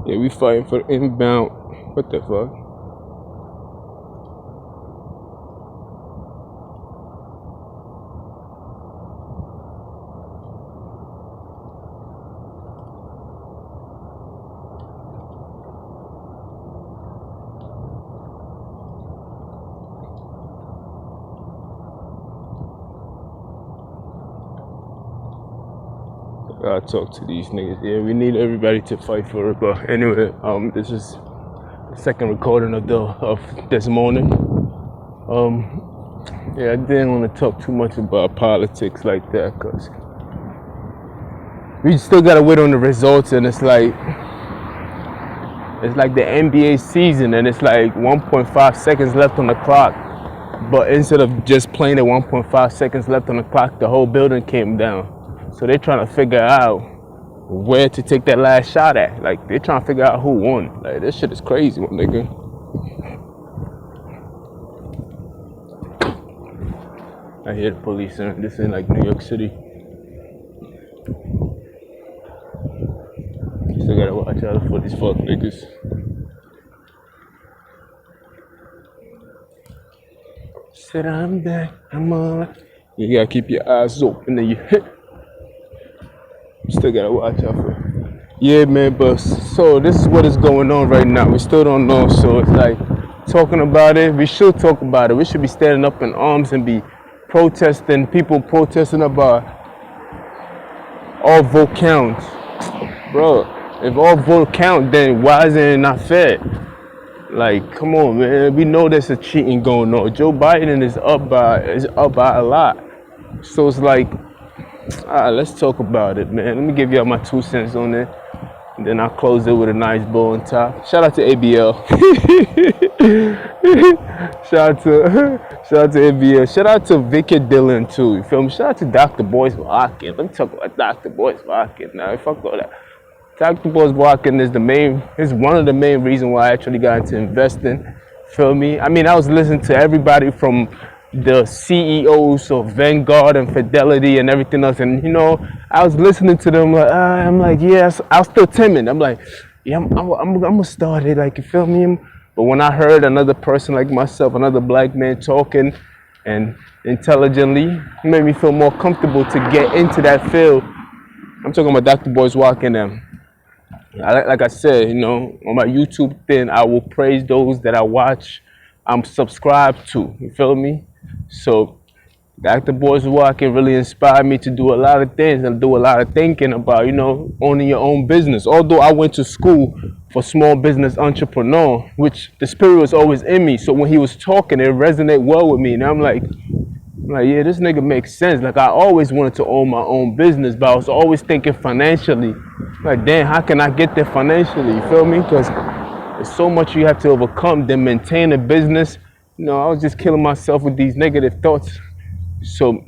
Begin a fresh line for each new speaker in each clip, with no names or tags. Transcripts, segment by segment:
Yeah, we fighting for inbound. What the fuck? I gotta talk to these niggas. Yeah, we need everybody to fight for it. But anyway, this is the second recording of this morning. Yeah, I didn't want to talk too much about politics like that, cause we still gotta wait on the results, and it's like the NBA season, and it's like 1.5 seconds left on the clock. But instead of just playing at 1.5 seconds left on the clock, the whole building came down. So they're trying to figure out where to take that last shot at. Like, they're trying to figure out who won. Like, this shit is crazy, my nigga. I hear the police, and this is like New York City. Still gotta watch out for these fuck niggas. Said I'm back, I'm on. You gotta keep your eyes open and you hit. Still gotta watch out for it. Yeah, man, but so this is what is going on right now. We still don't know, so it's like talking about it. We should talk about it. We should be standing up in arms and be protesting, people protesting about all vote counts. Bro, if all vote count, then why is it not fair? Like, come on, man. We know there's a cheating going on. Joe Biden is up by a lot. So it's like, let's talk about it, man. Let me give y'all my 2 cents on it. And then I'll close it with a nice bow on top. Shout out to ABL. shout out to ABL. Shout out to Vicky Dillon too. You feel me? Shout out to Dr. Boyce Watkins. Let me talk about Dr. Boyce Watkins now. Fuck all that. Dr. Boyce Watkins is one of the main reasons why I actually got into investing. Feel me? I mean, I was listening to everybody from the CEOs of Vanguard and Fidelity and everything else, and you know, I was listening to them. Like, I'm like, yes, I was still timid. I'm like, yeah, I'm gonna start it. Like, you feel me? But when I heard another person like myself, another black man talking and intelligently, it made me feel more comfortable to get into that field. I'm talking about Dr. Boyce Watkins. Like I said, you know, on my YouTube thing, I will praise those that I watch, I'm subscribed to. You feel me? So Dr. Boyce Watkins really inspired me to do a lot of things and do a lot of thinking about, you know, owning your own business. Although I went to school for small business entrepreneur, which the spirit was always in me. So when he was talking, it resonated well with me. And I'm like, yeah, this nigga makes sense. Like, I always wanted to own my own business, but I was always thinking financially. Like, damn, how can I get there financially? You feel me? Because there's so much you have to overcome to maintain a business. You know, I was just killing myself with these negative thoughts. So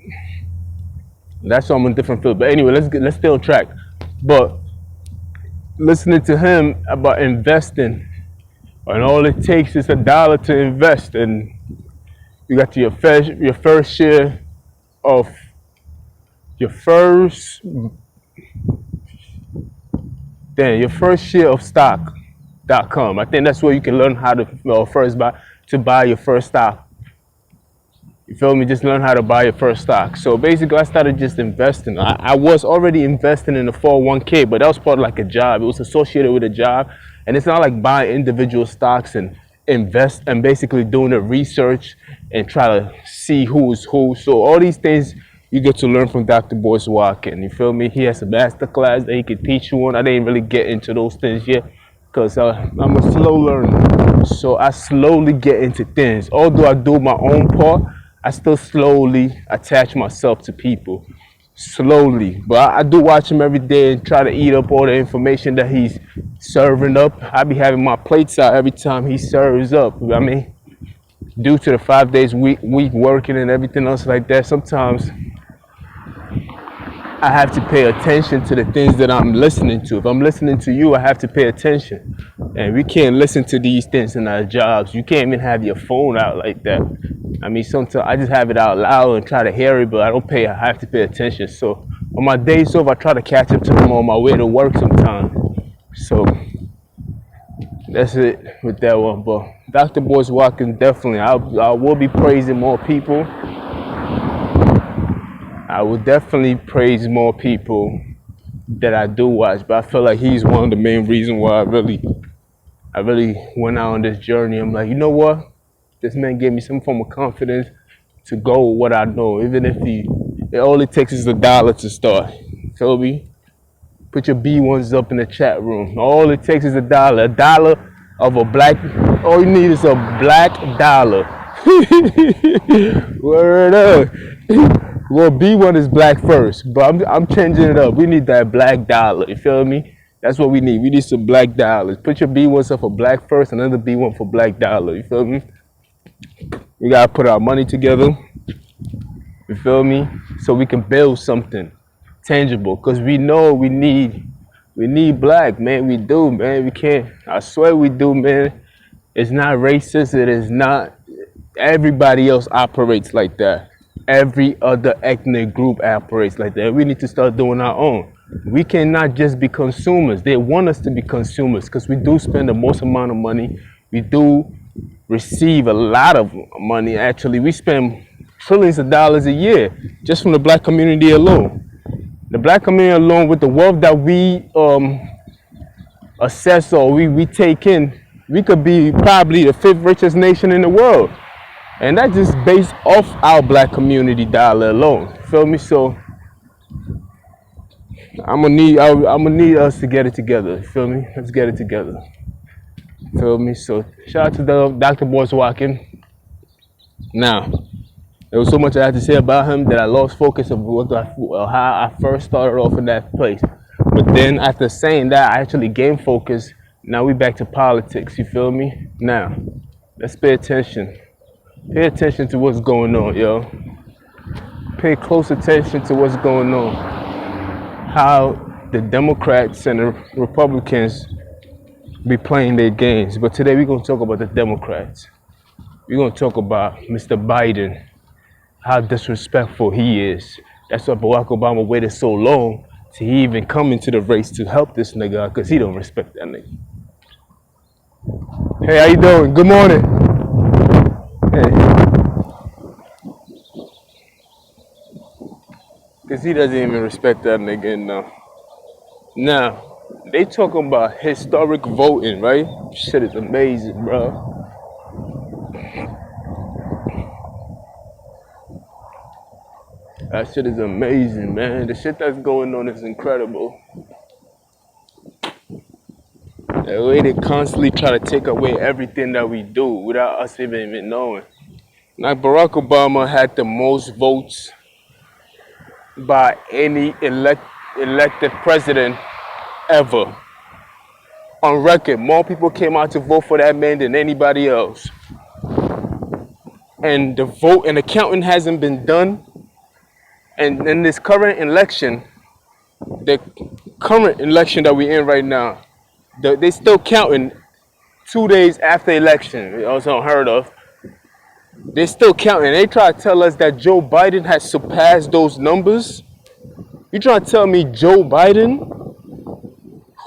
that's why I'm in a different field. But anyway, let's stay on track. But listening to him about investing, and all it takes is $1 to invest, and you got your first share of your first stock.com. I think that's where you can learn how to buy your first stock. You feel me? Just learn how to buy your first stock. So basically, I started just investing. I was already investing in the 401k, but that was part of like a job. It was associated with a job. And it's not like buying individual stocks and invest and basically doing the research and try to see who is who. So all these things you get to learn from Dr. Boyce Watkins. You feel me? He has a master class that he could teach you on. I didn't really get into those things yet because I'm a slow learner. So I slowly get into things. Although I do my own part, I still slowly attach myself to people. Slowly. But I do watch him every day and try to eat up all the information that he's serving up. I be having my plates out every time he serves up. I mean, due to the 5 days week working and everything else like that, sometimes I have to pay attention to the things that I'm listening to. If I'm listening to you, I have to pay attention. And we can't listen to these things in our jobs. You can't even have your phone out like that. I mean, sometimes I just have it out loud and try to hear it, but I have to pay attention. So on my days off, I try to catch up to them on my way to work sometimes. So That's it with that one. But Dr. Boyce Watkins, definitely, I will be praising more people. I will definitely praise more people that I do watch. But I feel like he's one of the main reasons why I really went out on this journey. I'm like, you know what? This man gave me some form of confidence to go with what I know, even if it all it takes is $1 to start. Feel me? Put your B1s up in the chat room. All it takes is $1 of a black. All you need is a black dollar. Word up. Well, B1 is black first, but I'm changing it up. We need that black dollar. You feel me? That's what we need. We need some black dollars. Put your B1s up for black first, another B1 for black dollar. You feel me? We gotta put our money together. You feel me? So we can build something tangible. Cause we know we need black, man. We do, man. We can't. I swear we do, man. It's not racist. It is not. Everybody else operates like that. Every other ethnic group operates like that. We need to start doing our own. We cannot just be consumers. They want us to be consumers because we do spend the most amount of money. We do receive a lot of money. Actually, we spend trillions of dollars a year just from the black community alone. The black community alone, with the wealth that we assess or we take in, we could be probably the 5th richest nation in the world. And that's just based off our black community dollar alone. Feel me? So I'm gonna need us to get it together. Feel me? Let's get it together. Feel me? So shout out to Dr. Boyce Watkins. Now, there was so much I had to say about him that I lost focus of how I first started off in that place. But then after saying that, I actually gained focus. Now we back to politics. You feel me? Now, let's pay attention. Pay attention to what's going on, yo. Pay close attention to what's going on. How the Democrats and the Republicans be playing their games. But today we're going to talk about the Democrats. We're going to talk about Mr. Biden, how disrespectful he is. That's why Barack Obama waited so long to even come into the race to help this nigga out, because he don't respect that nigga. Hey, how you doing? Good morning. Because he doesn't even respect that nigga enough. Now, they talking about historic voting, right? Shit is amazing, bro. That shit is amazing, man. The shit that's going on is incredible. The way they constantly try to take away everything that we do without us even knowing. Like Barack Obama had the most votes by any elected president ever. On record, more people came out to vote for that man than anybody else. And the vote and the counting hasn't been done. And in this current election, the current election that we're in right now, they still counting 2 days after election. It was unheard of. They're still counting. They try to tell us that Joe Biden has surpassed those numbers. You trying to tell me Joe Biden?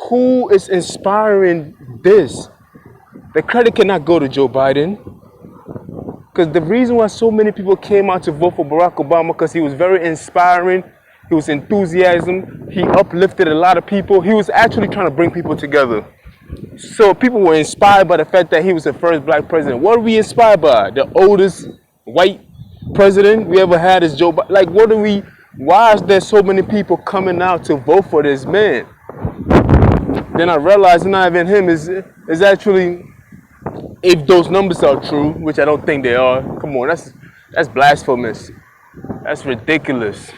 Who is inspiring this? The credit cannot go to Joe Biden. Because the reason why so many people came out to vote for Barack Obama, because he was very inspiring. He was enthusiasm. He uplifted a lot of people. He was actually trying to bring people together. So people were inspired by the fact that he was the first black president. What are we inspired by? The oldest white president we ever had is Joe Biden. Like, what are we? Why is there so many people coming out to vote for this man? Then I realized not even him is actually, if those numbers are true, which I don't think they are. Come on, that's blasphemous. That's ridiculous.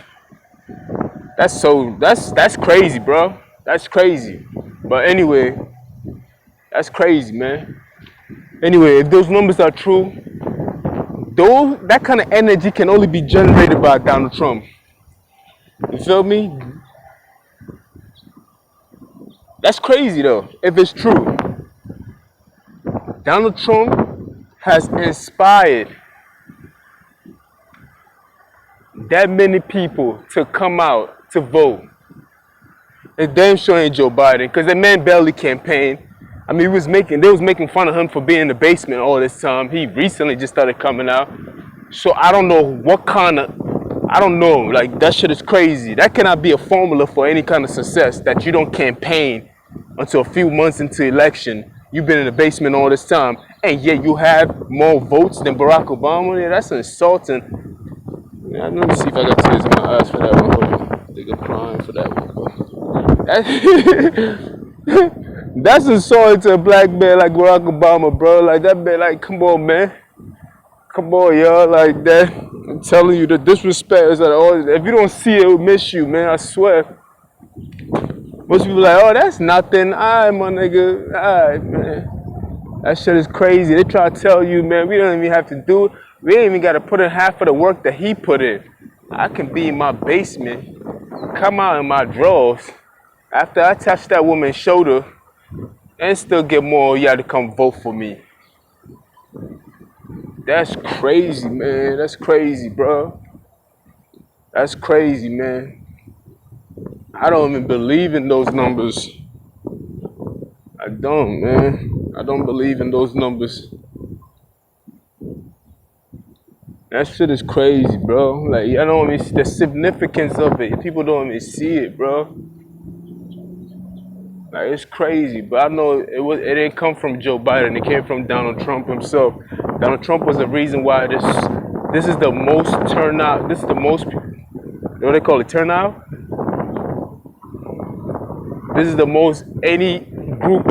That's crazy, bro. That's crazy. But anyway, that's crazy, man. Anyway, if those numbers are true, that kind of energy can only be generated by Donald Trump. You feel me? That's crazy though, if it's true. Donald Trump has inspired that many people to come out to vote. It's damn sure ain't Joe Biden, because the man barely campaigned. I mean, they was making fun of him for being in the basement all this time. He recently just started coming out. So I don't know what kind of, I don't know, like that shit is crazy. That cannot be a formula for any kind of success, that you don't campaign until a few months into election. You've been in the basement all this time, and yet you have more votes than Barack Obama. Yeah, that's insulting. Yeah, let me see if I got tears in my eyes for that one. Hold on. They got crying for that one. That's insulting to a black man like Barack Obama, bro. Like that man, like, come on, man. Come on, y'all, like that. I'm telling you, the disrespect is at all. If you don't see it, it'll miss you, man. I swear. Most people like, oh, that's nothing. Alright, my nigga. Alright, man. That shit is crazy. They try to tell you, man, we don't even have to do it. We ain't even got to put in half of the work that he put in. I can be in my basement, come out in my drawers, after I touch that woman's shoulder, and still get more of y'all to come vote for me. That's crazy, man. That's crazy, bro. That's crazy, man. I don't even believe in those numbers. I don't, man. I don't believe in those numbers. That shit is crazy, bro. Like, I don't even see the significance of it. People don't even see it, bro. Like, it's crazy, but I know it didn't come from Joe Biden. It came from Donald Trump himself. Donald Trump was the reason why this is the most turnout. This is the most, what they call it, turnout. This is the most any group.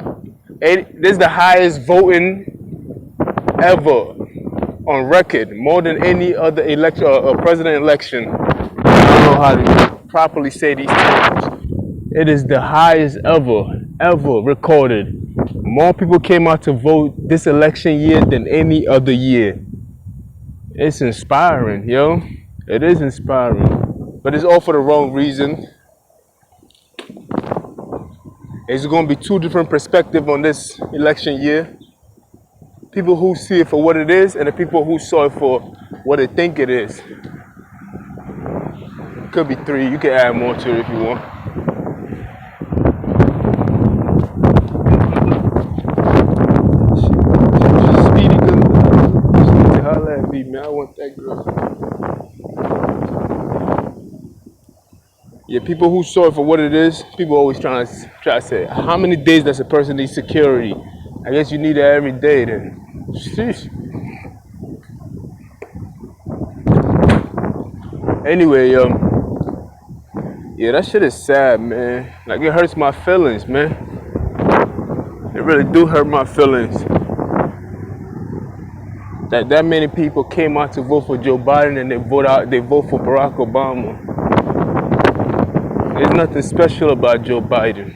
This is the highest voting ever on record, more than any other election, president election. I don't know how to properly say these terms. It is the highest ever recorded. More people came out to vote this election year than any other year. It's inspiring, yo. It is inspiring. But it's all for the wrong reason. It's going to be two different perspectives on this election year. People who see it for what it is, and the people who saw it for what they think it is. Could be three. You can add more to it if you want. Speedy good. She need to holler at me, man. I want that girl. Yeah, people who saw it for what it is, people always try to say, how many days does a person need security? I guess you need it every day then. Sheesh. Anyway, yeah, that shit is sad, man. Like, it hurts my feelings, man. It really do hurt my feelings. That many people came out to vote for Joe Biden and they vote for Barack Obama. There's nothing special about Joe Biden.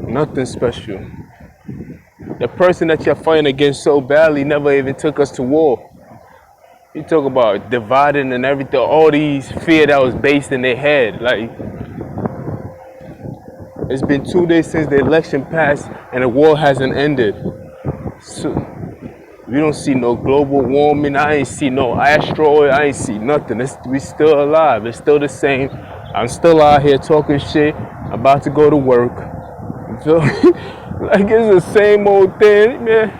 Nothing special. The person that you're fighting against so badly never even took us to war. You talk about dividing and everything, all these fear that was based in their head. Like, it's been 2 days since the election passed and the war hasn't ended. So, we don't see no global warming. I ain't see no asteroid. I ain't see nothing. We still alive. It's still the same. I'm still out here talking shit, about to go to work. You feel me? Like, it's the same old thing, man.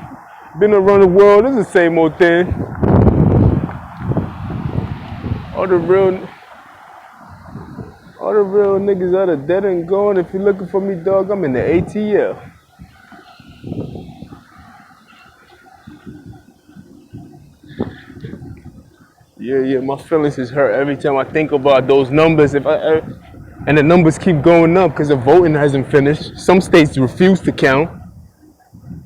Been around the world, it's the same old thing. All the real niggas are dead and gone. If you're looking for me, dog, I'm in the ATL. Yeah, my feelings is hurt every time I think about those numbers. And the numbers keep going up because the voting hasn't finished. Some states refuse to count.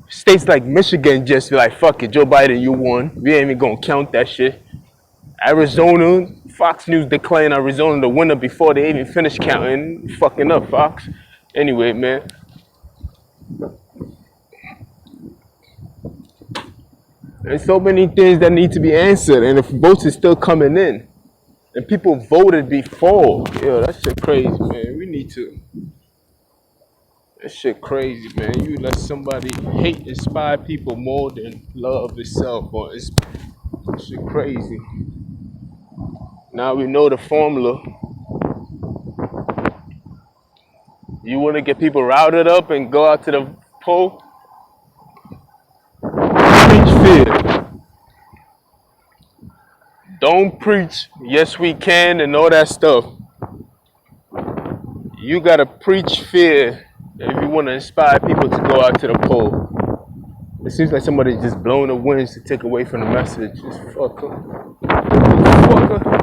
States like Michigan just be like, fuck it, Joe Biden, you won. We ain't even gonna count that shit. Arizona, Fox News declaring Arizona the winner before they even finish counting. Fucking up, Fox. Anyway, man. There's so many things that need to be answered, and if votes is still coming in, and people voted before, yo, that shit crazy, man. We need to. That shit crazy, man. You let somebody hate inspire people more than love itself, or it's that shit crazy. Now we know the formula. You want to get people routed up and go out to the poll? Preach fear. Don't preach, yes we can, and all that stuff. You gotta preach fear if you want to inspire people to go out to the poll. It seems like somebody just blowing the winds to take away from the message. Just fucker. Fucker.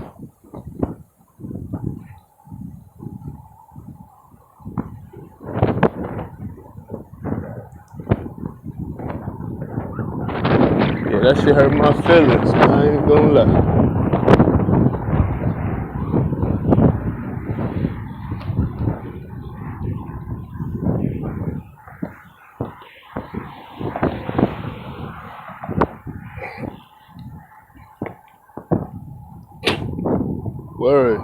Yeah, that shit hurt my feelings, man. I ain't gonna lie. Word.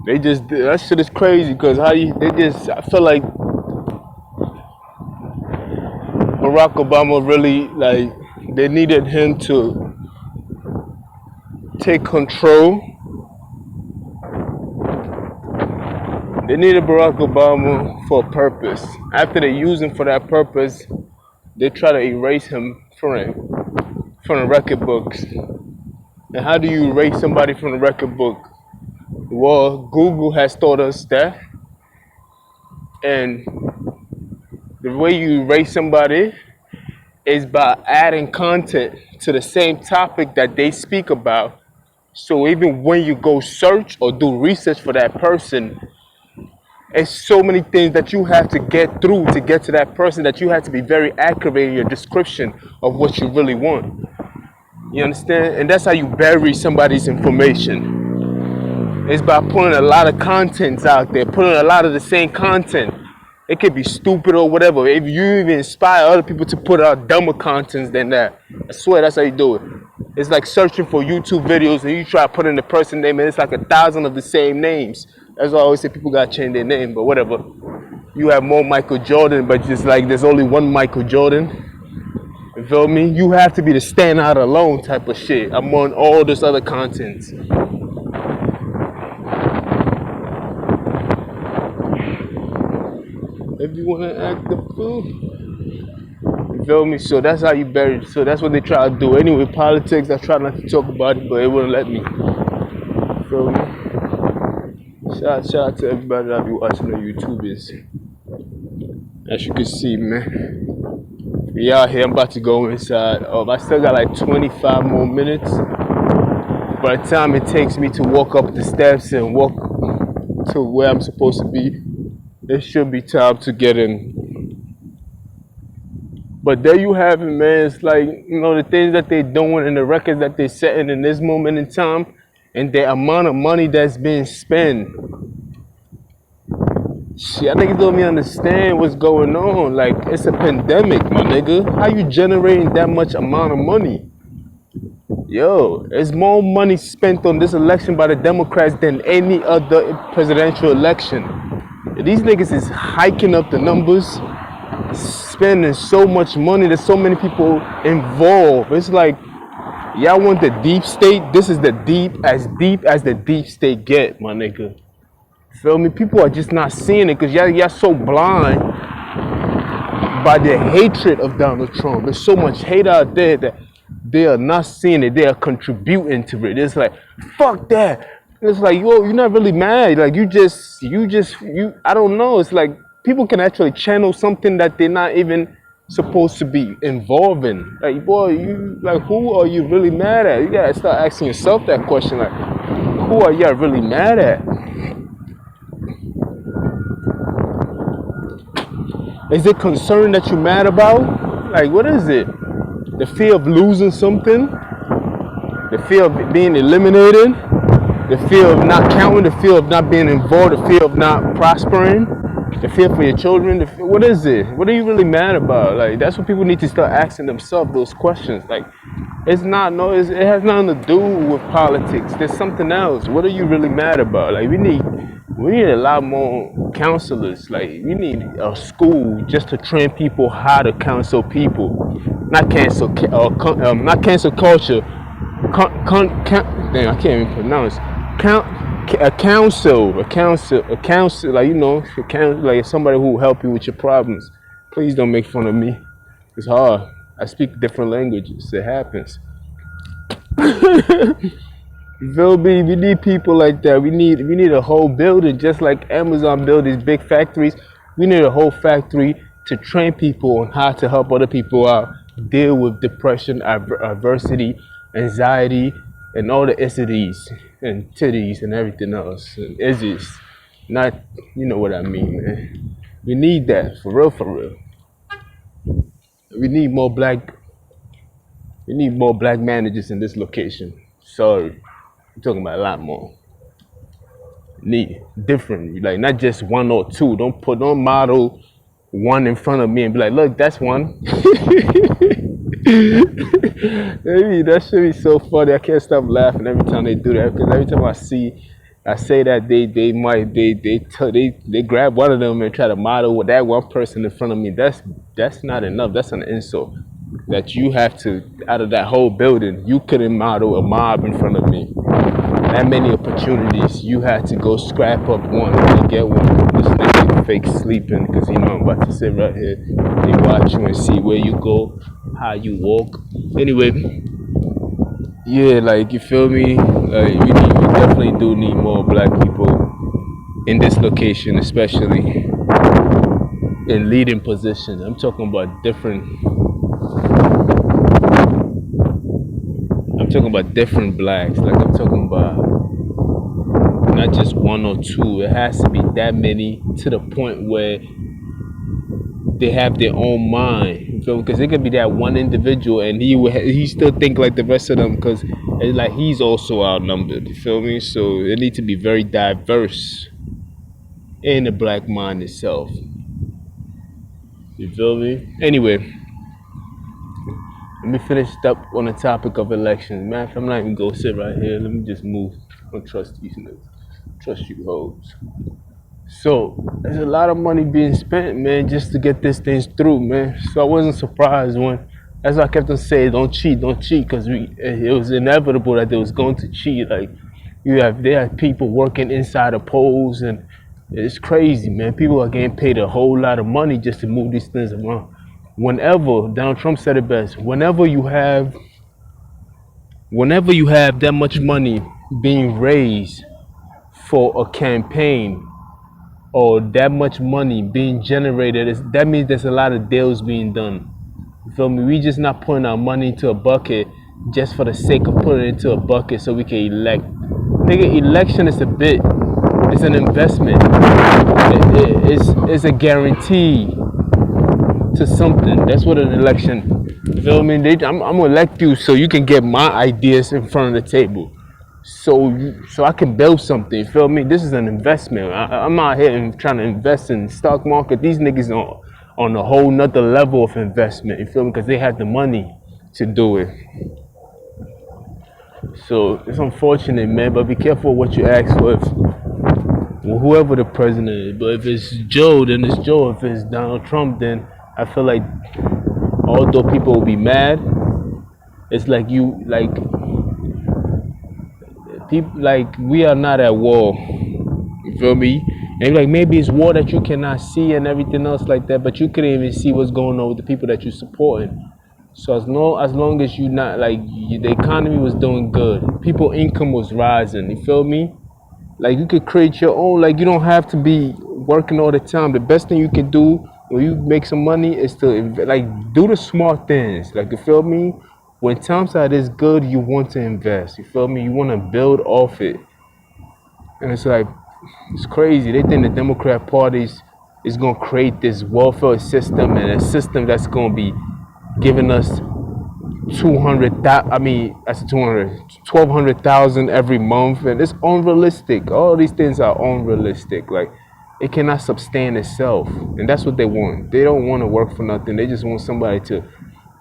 They just, that shit is crazy because I feel like Barack Obama really, like, they needed him to take control. They needed Barack Obama for a purpose. After they use him for that purpose, they try to erase him from the record books. And how do you erase somebody from the record book? Well, Google has taught us that. And the way you erase somebody is by adding content to the same topic that they speak about. So even when you go search or do research for that person, it's so many things that you have to get through to get to that person that you have to be very accurate in your description of what you really want. You understand? And that's how you bury somebody's information. It's by putting a lot of contents out there, putting a lot of the same content. It could be stupid or whatever. If you even inspire other people to put out dumber contents than that, I swear that's how you do it. It's like searching for YouTube videos and you try to put in the person name and it's like 1,000 of the same names. That's why I always say people gotta change their name, but whatever. You have more Michael Jordan, but just like there's only one Michael Jordan. You feel me? You have to be the stand out alone type of shit among all this other content. If you wanna act the fool. You feel me? So that's how you bury it. So that's what they try to do. Anyway, politics, I try not to talk about it, but it wouldn't let me. You feel me? Shout out to everybody that be watching the YouTubers. As you can see, man. We out here, I'm about to go inside. I still got like 25 more minutes. By the time it takes me to walk up the steps and walk to where I'm supposed to be, it should be time to get in. But there you have it, man. It's like, you know, the things that they're doing and the records that they're setting in this moment in time and the amount of money that's being spent. Shit, I think you don't even understand what's going on. Like, it's a pandemic, my nigga. How you generating that much amount of money? Yo, there's more money spent on this election by the Democrats than any other presidential election. These niggas is hiking up the numbers, spending so much money. There's so many people involved. It's like, y'all want the deep state? This is the deep as the deep state get, my nigga. Feel me? People are just not seeing it because y'all so blind by the hatred of Donald Trump. There's so much hate out there that they are not seeing it. They are contributing to it. It's like, fuck that. It's like, yo, you're not really mad. Like, you I don't know. It's like people can actually channel something that they're not even supposed to be involved in. Like, boy, who are you really mad at? You gotta start asking yourself that question. Like, who are y'all really mad at? Is it concern that you're mad about? Like, what is it? The fear of losing something? The fear of being eliminated? The fear of not counting? The fear of not being involved? The fear of not prospering? The fear for your children? What is it? What are you really mad about? Like, that's what people need to start asking themselves those questions. Like, it has nothing to do with politics. There's something else. What are you really mad about? Like, we need a lot more counselors. Like, we need a school just to train people how to counsel people, not cancel culture. Dang, I can't even pronounce. a counsel, like, like somebody who will help you with your problems. Please don't make fun of me. It's hard. I speak different languages. It happens. You feel me? We need people like that. We need a whole building, just like Amazon build these big factories. We need a whole factory to train people on how to help other people out deal with depression, adversity, anxiety, and all the isities and titties and everything else. And issues. Not, you know what I mean, man. We need that for real, for real. We need more black. We need more black managers in this location. Sorry, I'm talking about a lot more. Need different, like not just one or two. Don't model one in front of me and be like, look, that's one. Maybe that should be so funny. I can't stop laughing every time they do that because every time I say that they grab one of them and try to model with that one person in front of me. That's not enough. That's an insult. That you have to, out of that whole building, you couldn't model a mob in front of me. That many opportunities, you had to go scrap up one to get one. This nigga fake sleeping because you know I'm about to sit right here. They watch you and see where you go, how you walk. Anyway, yeah, like you feel me? Like we definitely do need more black people in this location, especially in leading positions. I'm talking about different. I'm talking about different blacks. Like I'm talking about not just one or two. It has to be that many to the point where they have their own mind. Because it could be that one individual and he still think like the rest of them because it's like he's also outnumbered. You feel me? So it needs to be very diverse in the black mind itself. You feel me? Anyway, let me finish up on the topic of elections. Man, if I'm not even gonna sit right here, let me just move. I don't trust these niggas. Trust you hoes. So there's a lot of money being spent, man, just to get this thing through, man. So I wasn't surprised when, as I kept on saying, don't cheat, because it was inevitable that they was going to cheat. Like there are people working inside the polls, and it's crazy, man. People are getting paid a whole lot of money just to move these things around. Whenever Donald Trump said it best, whenever you have that much money being raised for a campaign or that much money being generated, that means there's a lot of deals being done. You feel me? We just not putting our money into a bucket just for the sake of putting it into a bucket so we can elect. Nigga, election is it's an investment. It's a guarantee to something. That's what an election. You feel me? I'm gonna elect you so you can get my ideas in front of the table. So I can build something. You feel me? This is an investment. I'm out here and trying to invest in the stock market. These niggas on a whole nother level of investment. You feel me? Because they have the money to do it. So it's unfortunate, man. But be careful what you ask for. Whoever the president is. But if it's Joe, then it's Joe. If it's Donald Trump, then I feel like although people will be mad, it's like people, like we are not at war. You feel me? And like maybe it's war that you cannot see and everything else like that, but you couldn't even see what's going on with the people that you're supporting. So as long as you not like the economy was doing good, people income was rising. You feel me? Like you could create your own. Like you don't have to be working all the time. The best thing you can do when you make some money is to like do the smart things. Like you feel me? When times are this good, you want to invest. You feel me? You want to build off it. And it's like, it's crazy. They think the Democrat Party is going to create this welfare system and a system that's going to be giving us 1,200,000 every month. And it's unrealistic. All these things are unrealistic. Like, it cannot sustain itself. And that's what they want. They don't want to work for nothing. They just want somebody to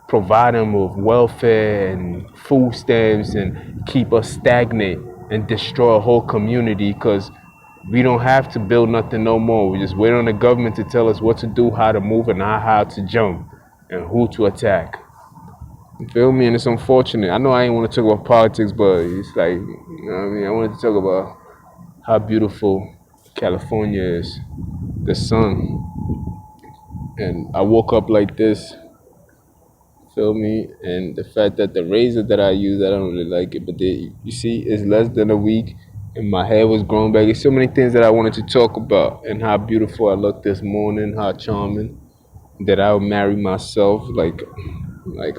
provide them with welfare and food stamps and keep us stagnant and destroy a whole community because we don't have to build nothing no more. We just wait on the government to tell us what to do, how to move, and how to jump and who to attack. You feel me? And it's unfortunate. I know I ain't want to talk about politics, but it's like, you know what I mean? I wanted to talk about how beautiful California is, the sun. And I woke up like this, feel me? And the fact that the razor that I use, I don't really like it, but you see, it's less than a week, and my hair was growing back. There's so many things that I wanted to talk about, and how beautiful I look this morning, how charming, that I'll marry myself, like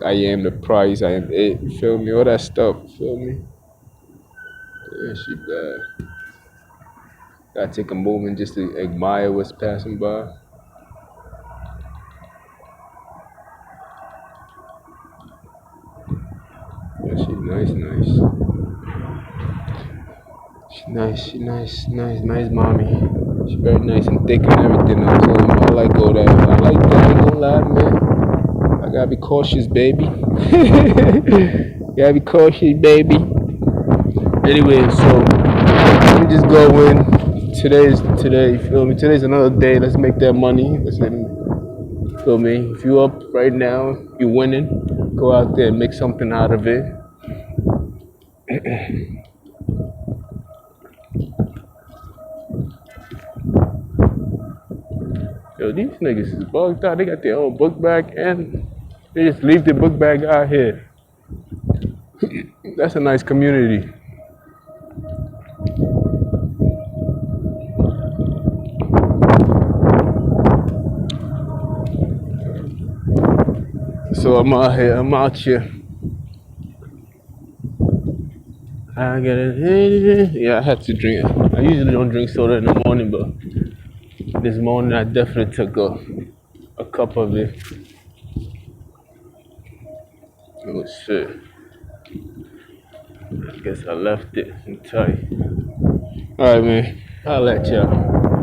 I am the price, I am it. You feel me? All that stuff. You feel me? Yeah, she bad. Gotta take a moment just to admire what's passing by. Yeah, she nice, nice. She nice, she nice, nice, nice mommy. She very nice and thick and everything. I told him I like all that. I like that. I ain't gonna lie, man. I gotta be cautious, baby. Gotta be cautious, baby. Anyway, so let me just go in. Today's today. You feel me? Today's another day. Let's make that money. Feel me? If you up right now, you winning. Go out there and make something out of it. Yo, these niggas is bugged out. They got their own book bag and they just leave the book bag out here. That's a nice community. So I'm out here. I'm out here. I got it. Yeah, I have to drink. I usually don't drink soda in the morning, but this morning I definitely took a cup of it. Oh shit. I guess I left it. I'm tight. Alright, man. I'll let y'all.